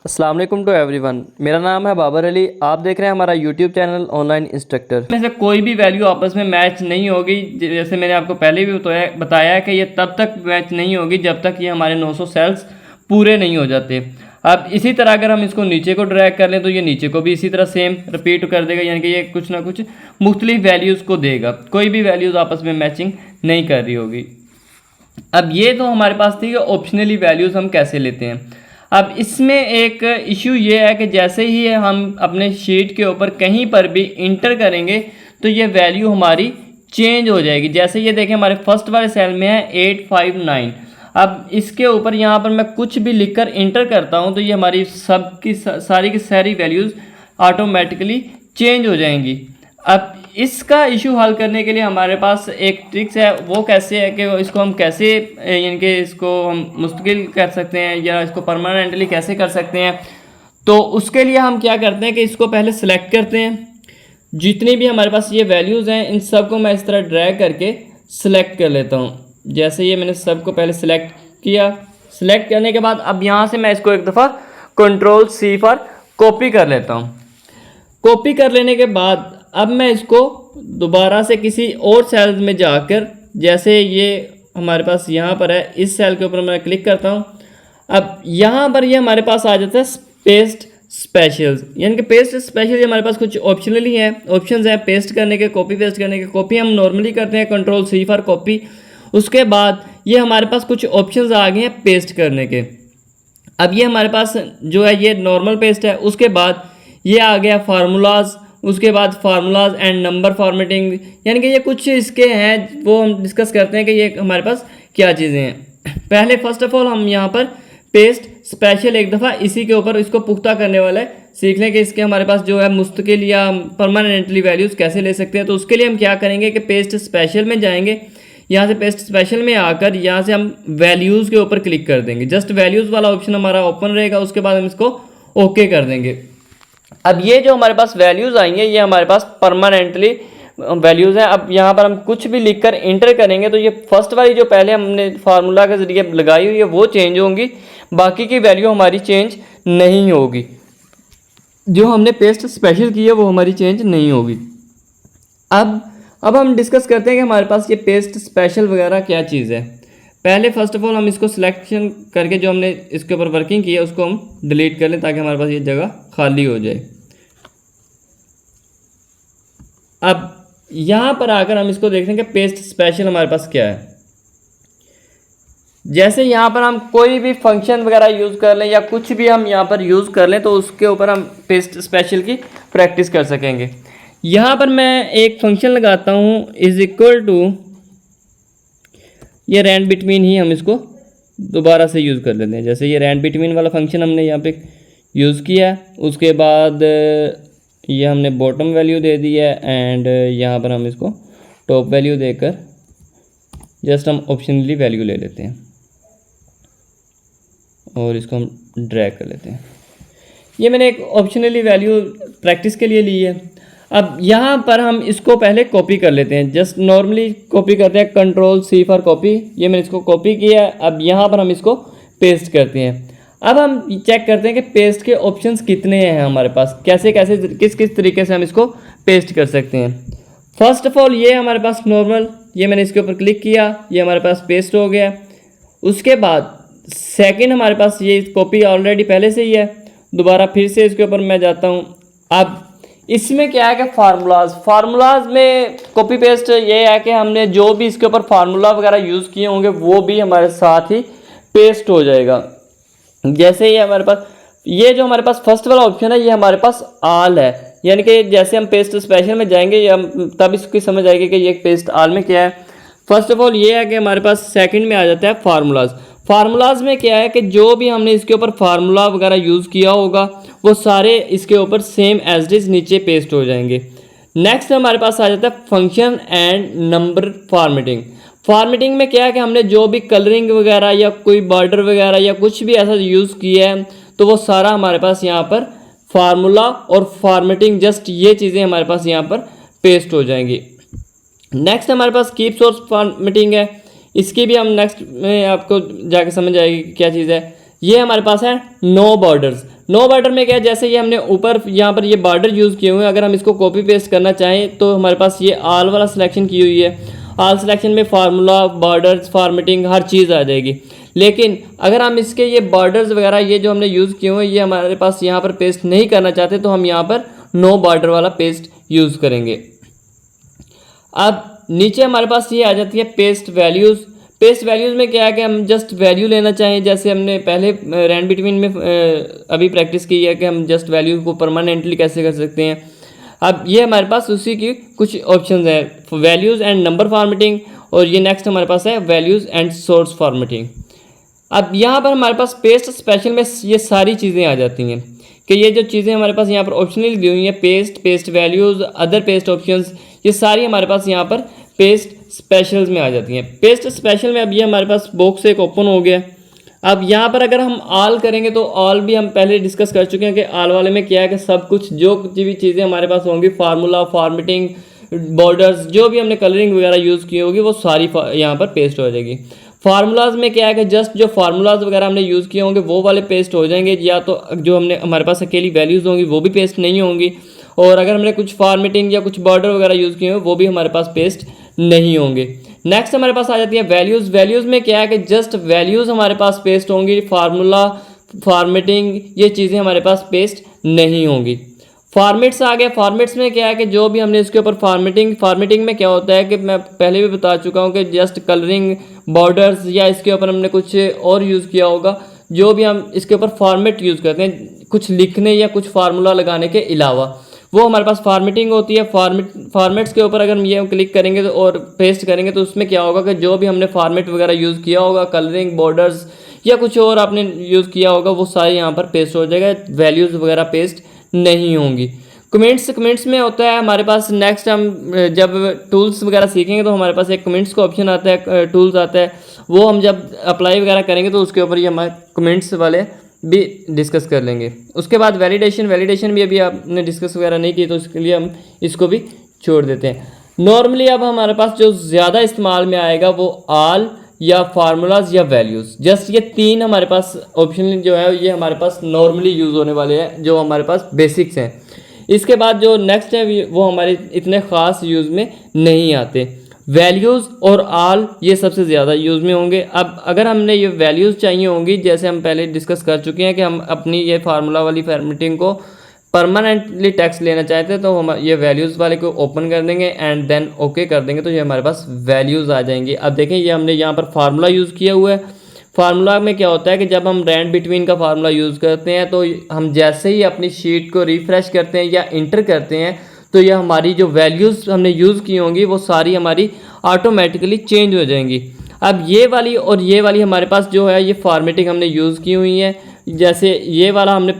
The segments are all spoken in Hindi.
अस्सलाम वालेकुम टू एवरीवन। मेरा नाम है बाबर अली। आप देख रहे हैं हमारा यूट्यूब चैनल ऑनलाइन इंस्ट्रक्टर। में से कोई भी वैल्यू आपस में मैच नहीं होगी। जैसे मैंने आपको पहले भी बताया है कि ये तब तक मैच नहीं होगी जब तक ये हमारे 900 सेल्स पूरे नहीं हो जाते। अब इसी तरह अगर हम इसको नीचे को ड्रैग कर लें तो ये नीचे को भी इसी तरह सेम रिपीट कर देगा, यानी कि ये कुछ ना कुछ मुख्तलिफ वैल्यूज़ को देगा। कोई भी वैल्यूज़ आपस में मैचिंग नहीं कर रही होगी। अब ये तो हमारे पास थी कि ऑप्शनली वैल्यूज़ हम कैसे लेते हैं। अब इसमें एक इशू ये है कि जैसे ही हम अपने शीट के ऊपर कहीं पर भी इंटर करेंगे तो ये वैल्यू हमारी चेंज हो जाएगी। जैसे ये देखें हमारे फर्स्ट वाले सेल में है 859। अब इसके ऊपर यहाँ पर मैं कुछ भी लिखकर इंटर करता हूँ तो ये हमारी सारी की सारी वैल्यूज़ ऑटोमेटिकली चेंज हो जाएंगी। अब इसका इशू हल करने के लिए हमारे पास एक ट्रिक्स है। वो कैसे है कि इसको हम कैसे यानी कि इसको हम मुस्तकिल कर सकते हैं या इसको परमानेंटली कैसे कर सकते हैं। तो उसके लिए हम क्या करते हैं कि इसको पहले सिलेक्ट करते हैं। जितनी भी हमारे पास ये वैल्यूज़ हैं इन सब को मैं इस तरह ड्रैग करके सिलेक्ट कर लेता हूँ। जैसे ये मैंने सबको पहले सिलेक्ट किया। सिलेक्ट करने के बाद अब यहाँ से मैं इसको एक दफ़ा Ctrl+C फॉर कॉपी कर लेता हूँ। कॉपी कर लेने के बाद अब मैं इसको दोबारा से किसी और सेल में जाकर, जैसे ये हमारे पास यहाँ पर है, इस सेल के ऊपर मैं क्लिक करता हूँ। अब यहाँ पर ये हमारे पास आ जाता है पेस्ट स्पेशल्स, यानी कि पेस्ट स्पेशल हमारे पास कुछ ऑप्शनली हैं, ऑप्शंस हैं पेस्ट करने के, कॉपी पेस्ट करने के। कॉपी हम नॉर्मली करते हैं Ctrl+C फॉर कॉपी। उसके बाद ये हमारे पास कुछ ऑप्शंस आ गए हैं पेस्ट करने के। अब ये हमारे पास जो है ये नॉर्मल पेस्ट है। उसके बाद ये आ गया फार्मूलाज। उसके बाद फार्मूलाज एंड नंबर फॉर्मेटिंग, यानी कि ये कुछ इसके हैं वो हम डिस्कस करते हैं कि ये हमारे पास क्या चीज़ें हैं। पहले फर्स्ट ऑफ ऑल हम यहाँ पर पेस्ट स्पेशल एक दफ़ा इसी के ऊपर इसको पुख्ता करने वाला है, सीख लें कि इसके हमारे पास जो है मुस्तकिल या परमानेंटली वैल्यूज़ कैसे ले सकते हैं। तो उसके लिए हम क्या करेंगे कि पेस्ट स्पेशल में जाएंगे। यहाँ से पेस्ट स्पेशल में आकर यहाँ से हम वैल्यूज़ के ऊपर क्लिक कर देंगे। जस्ट वैल्यूज़ वाला ऑप्शन हमारा ओपन रहेगा। उसके बाद हम इसको ओके कर देंगे। अब ये जो हमारे पास वैल्यूज़ आई हैं ये हमारे पास परमानेंटली वैल्यूज़ हैं। अब यहाँ पर हम कुछ भी लिखकर इंटर करेंगे तो ये फर्स्ट वाली जो पहले हमने फार्मूला के ज़रिए लगाई हुई है वो चेंज होंगी, बाकी की वैल्यू हमारी चेंज नहीं होगी। जो हमने पेस्ट स्पेशल की है वो हमारी चेंज नहीं होगी। अब हम डिस्कस करते हैं कि हमारे पास ये पेस्ट स्पेशल वगैरह क्या चीज़ है। पहले फर्स्ट ऑफ ऑल हम इसको सिलेक्शन करके जो हमने इसके ऊपर वर्किंग की है उसको हम डिलीट कर लें ताकि हमारे पास ये जगह खाली हो जाए। अब यहाँ पर आकर हम इसको देखते हैं कि पेस्ट स्पेशल हमारे पास क्या है। जैसे यहाँ पर हम कोई भी फंक्शन वगैरह यूज़ कर लें या कुछ भी हम यहाँ पर यूज़ कर लें तो उसके ऊपर हम पेस्ट स्पेशल की प्रैक्टिस कर सकेंगे। यहाँ पर मैं एक फंक्शन लगाता हूँ =, ये रैंड बिटवीन ही हम इसको दोबारा से यूज़ कर लेते हैं। जैसे ये रैंड बिटवीन वाला फंक्शन हमने यहाँ पे यूज़ किया। उसके बाद ये हमने बॉटम वैल्यू दे दी है एंड यहाँ पर हम इसको टॉप वैल्यू देकर जस्ट हम ऑप्शनली वैल्यू ले लेते हैं और इसको हम ड्रैग कर लेते हैं। ये मैंने एक ऑप्शनली वैल्यू प्रैक्टिस के लिए ली है। अब यहाँ पर हम इसको पहले कॉपी कर लेते हैं। जस्ट नॉर्मली कॉपी करते हैं Ctrl+C फॉर कॉपी। ये मैंने इसको कॉपी किया है। अब यहाँ पर हम इसको पेस्ट करते हैं। अब हम चेक करते हैं कि पेस्ट के ऑप्शंस कितने हैं हमारे पास, कैसे कैसे किस किस तरीके से हम इसको पेस्ट कर सकते हैं। फर्स्ट ऑफ ऑल ये हमारे पास नॉर्मल, ये मैंने इसके ऊपर क्लिक किया, ये हमारे पास पेस्ट हो गया। उसके बाद सेकेंड हमारे पास ये कॉपी ऑलरेडी पहले से ही है। दोबारा फिर से इसके ऊपर मैं जाता हूँ। अब इसमें क्या है कि फार्मूलाज में कॉपी पेस्ट ये है कि हमने जो भी इसके ऊपर फार्मूला वगैरह यूज़ किए होंगे वो भी हमारे साथ ही पेस्ट हो जाएगा। जैसे ये हमारे पास ये जो हमारे पास फर्स्ट वाला ऑप्शन है ये हमारे पास आल है, यानी कि जैसे हम पेस्ट स्पेशल में जाएंगे या तब इसकी समझ आएगी कि ये पेस्ट आल में क्या है। फर्स्ट ऑफ ऑल ये है कि हमारे पास सेकंड में आ जाता है फार्मूलाज में क्या है कि जो भी हमने इसके ऊपर फार्मूला वगैरह यूज़ किया होगा वो सारे इसके ऊपर सेम एज इट इज़ नीचे पेस्ट हो जाएंगे। नेक्स्ट हमारे पास आ जाता है फंक्शन एंड नंबर फॉर्मेटिंग में क्या है कि हमने जो भी कलरिंग वगैरह या कोई बॉर्डर वगैरह या कुछ भी ऐसा यूज़ किया है तो वो सारा हमारे पास यहाँ पर फार्मूला और फॉर्मेटिंग जस्ट ये चीज़ें हमारे पास यहाँ पर पेस्ट हो जाएंगी। नेक्स्ट हमारे पास कीप सोर्स फॉर्मेटिंग है। इसकी भी हम नेक्स्ट में आपको जाके समझ आएगी क्या चीज़ है। ये हमारे पास है नो नो बॉर्डर में क्या है, जैसे ये हमने ऊपर यहाँ पर ये बॉर्डर यूज़ किए हुए हैं, अगर हम इसको कॉपी पेस्ट करना चाहें तो हमारे पास ये ऑल वाला सिलेक्शन की हुई है। ऑल सिलेक्शन में फार्मूला, बॉर्डर्स, फॉर्मेटिंग हर चीज़ आ जाएगी। लेकिन अगर हम इसके ये बॉर्डर्स वगैरह ये जो हमने यूज़ किए हुए हैं ये हमारे पास यहाँ पर पेस्ट नहीं करना चाहते तो हम यहाँ पर नो बॉर्डर वाला पेस्ट यूज़ करेंगे। अब नीचे हमारे पास ये आ जाती है पेस्ट वैल्यूज़। पेस्ट वैल्यूज़ में क्या है कि हम जस्ट वैल्यू लेना चाहें, जैसे हमने पहले रैंड बिटवीन में अभी प्रैक्टिस की है कि हम जस्ट वैल्यू को परमानेंटली कैसे कर सकते हैं। अब ये हमारे पास उसी की कुछ ऑप्शंस हैं, वैल्यूज़ एंड नंबर फॉर्मेटिंग, और ये नेक्स्ट हमारे पास है वैल्यूज़ एंड सोर्स फॉर्मेटिंग। अब यहाँ पर हमारे पास पेस्ट स्पेशल में ये सारी चीज़ें आ जाती हैं कि ये जो चीज़ें हमारे पास यहाँ पर ऑप्शनली दी हुई हैं, paste values, other paste options, ये सारी हमारे पास यहाँ पर पेस्ट स्पेशल्स में आ जाती हैं। पेस्ट स्पेशल में अब ये हमारे पास बॉक्स एक ओपन हो गया। अब यहाँ पर अगर हम ऑल करेंगे तो ऑल भी हम पहले डिस्कस कर चुके हैं कि ऑल वाले में क्या है कि सब कुछ जो भी चीज़ें हमारे पास होंगी, फार्मूला, फॉर्मेटिंग, बॉर्डर्स, जो भी हमने कलरिंग वगैरह यूज़ की होगी वो सारी यहाँ पर पेस्ट हो जाएगी। फार्मूलाज में क्या है कि जस्ट जो फार्मूलाज वगैरह हमने यूज़ किए होंगे वो वाले पेस्ट हो जाएंगे, या तो जो हमने हमारे पास अकेली वैल्यूज़ होंगी वो भी पेस्ट नहीं होंगी, और अगर हमने कुछ फॉर्मेटिंग या कुछ बॉर्डर वगैरह यूज़ किए हैं वो भी हमारे पास पेस्ट नहीं होंगे। नेक्स्ट हमारे पास आ जाती है वैल्यूज़। वैल्यूज़ में क्या है कि जस्ट वैल्यूज़ हमारे पास पेस्ट होंगी, फार्मूला, फॉर्मेटिंग ये चीज़ें हमारे पास पेस्ट नहीं होंगी। फॉर्मेट्स आ गया। फॉर्मेट्स में क्या है कि जो भी हमने इसके ऊपर फॉर्मेटिंग में क्या होता है कि मैं पहले भी बता चुका हूँ कि जस्ट कलरिंग, बॉर्डर्स या इसके ऊपर हमने कुछ और यूज़ किया होगा, जो भी हम इसके ऊपर फॉर्मेट यूज़ करते हैं कुछ लिखने या कुछ फार्मूला लगाने के अलावा, वो हमारे पास फॉर्मेटिंग होती है। फॉर्मेट्स के ऊपर अगर हम ये क्लिक करेंगे तो और पेस्ट करेंगे तो उसमें क्या होगा कि जो भी हमने फॉर्मेट वगैरह यूज़ किया होगा, कलरिंग, बॉर्डर्स या कुछ और आपने यूज़ किया होगा, वो सारे यहाँ पर पेस्ट हो जाएगा। वैल्यूज़ वगैरह पेस्ट नहीं होंगी। कमेंट्स में होता है हमारे पास, नेक्स्ट हम जब टूल्स वगैरह सीखेंगे तो हमारे पास एक कमेंट्स का ऑप्शन आता है, टूल्स आता है, वो हम जब अप्लाई वगैरह करेंगे तो उसके ऊपर ये हमारे कमेंट्स वाले भी डिस्कस कर लेंगे। उसके बाद वैलिडेशन भी अभी आपने डिस्कस वगैरह नहीं की तो उसके लिए हम इसको भी छोड़ देते हैं। नॉर्मली अब हमारे पास जो ज़्यादा इस्तेमाल में आएगा वो ऑल या फार्मूलाज या वैल्यूज़, जस्ट ये तीन हमारे पास ऑप्शन जो है ये हमारे पास नॉर्मली यूज़ होने वाले हैं, जो हमारे पास बेसिक्स हैं। इसके बाद जो नेक्स्ट है वो हमारे इतने ख़ास यूज़ में नहीं आते। वैल्यूज़ और ऑल ये सबसे ज़्यादा यूज़ में होंगे। अब अगर हमने ये वैल्यूज़ चाहिए होंगी, जैसे हम पहले डिस्कस कर चुके हैं कि हम अपनी ये फार्मूला वाली फॉर्मेटिंग को परमानेंटली टेक्स्ट लेना चाहते हैं तो हम ये वैल्यूज़ वाले को ओपन कर देंगे एंड देन ओके कर देंगे तो ये हमारे पास वैल्यूज़ आ जाएंगी। अब देखें ये हमने यहाँ पर फार्मूला यूज़ किया हुआ है। फार्मूला में क्या होता है कि जब हम रैंड बिटवीन का फार्मूला यूज़ करते हैं तो हम जैसे ही अपनी शीट को रिफ़्रेश करते हैं या इंटर करते हैं तो ये हमारी जो वैल्यूज़ हमने यूज़ की होंगी वो सारी हमारी ऑटोमेटिकली चेंज हो जाएंगी। अब ये वाली और ये वाली हमारे पास जो है ये फॉर्मेटिंग हमने यूज़ की हुई है। जैसे ये वाला हमने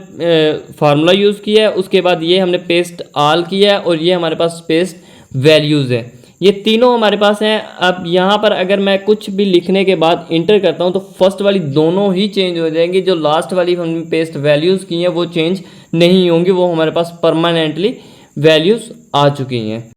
फार्मूला यूज़ किया है, उसके बाद ये हमने पेस्ट ऑल किया है और ये हमारे पास पेस्ट वैल्यूज़ है। ये तीनों हमारे पास हैं। अब यहाँ पर अगर मैं कुछ भी लिखने के बाद इंटर करता हूँ तो फर्स्ट वाली दोनों ही चेंज हो जाएंगी, जो लास्ट वाली हमने पेस्ट वैल्यूज़ की हैं वो चेंज नहीं होंगी, वो हमारे पास परमानेंटली वैल्यूज़ आ चुकी हैं।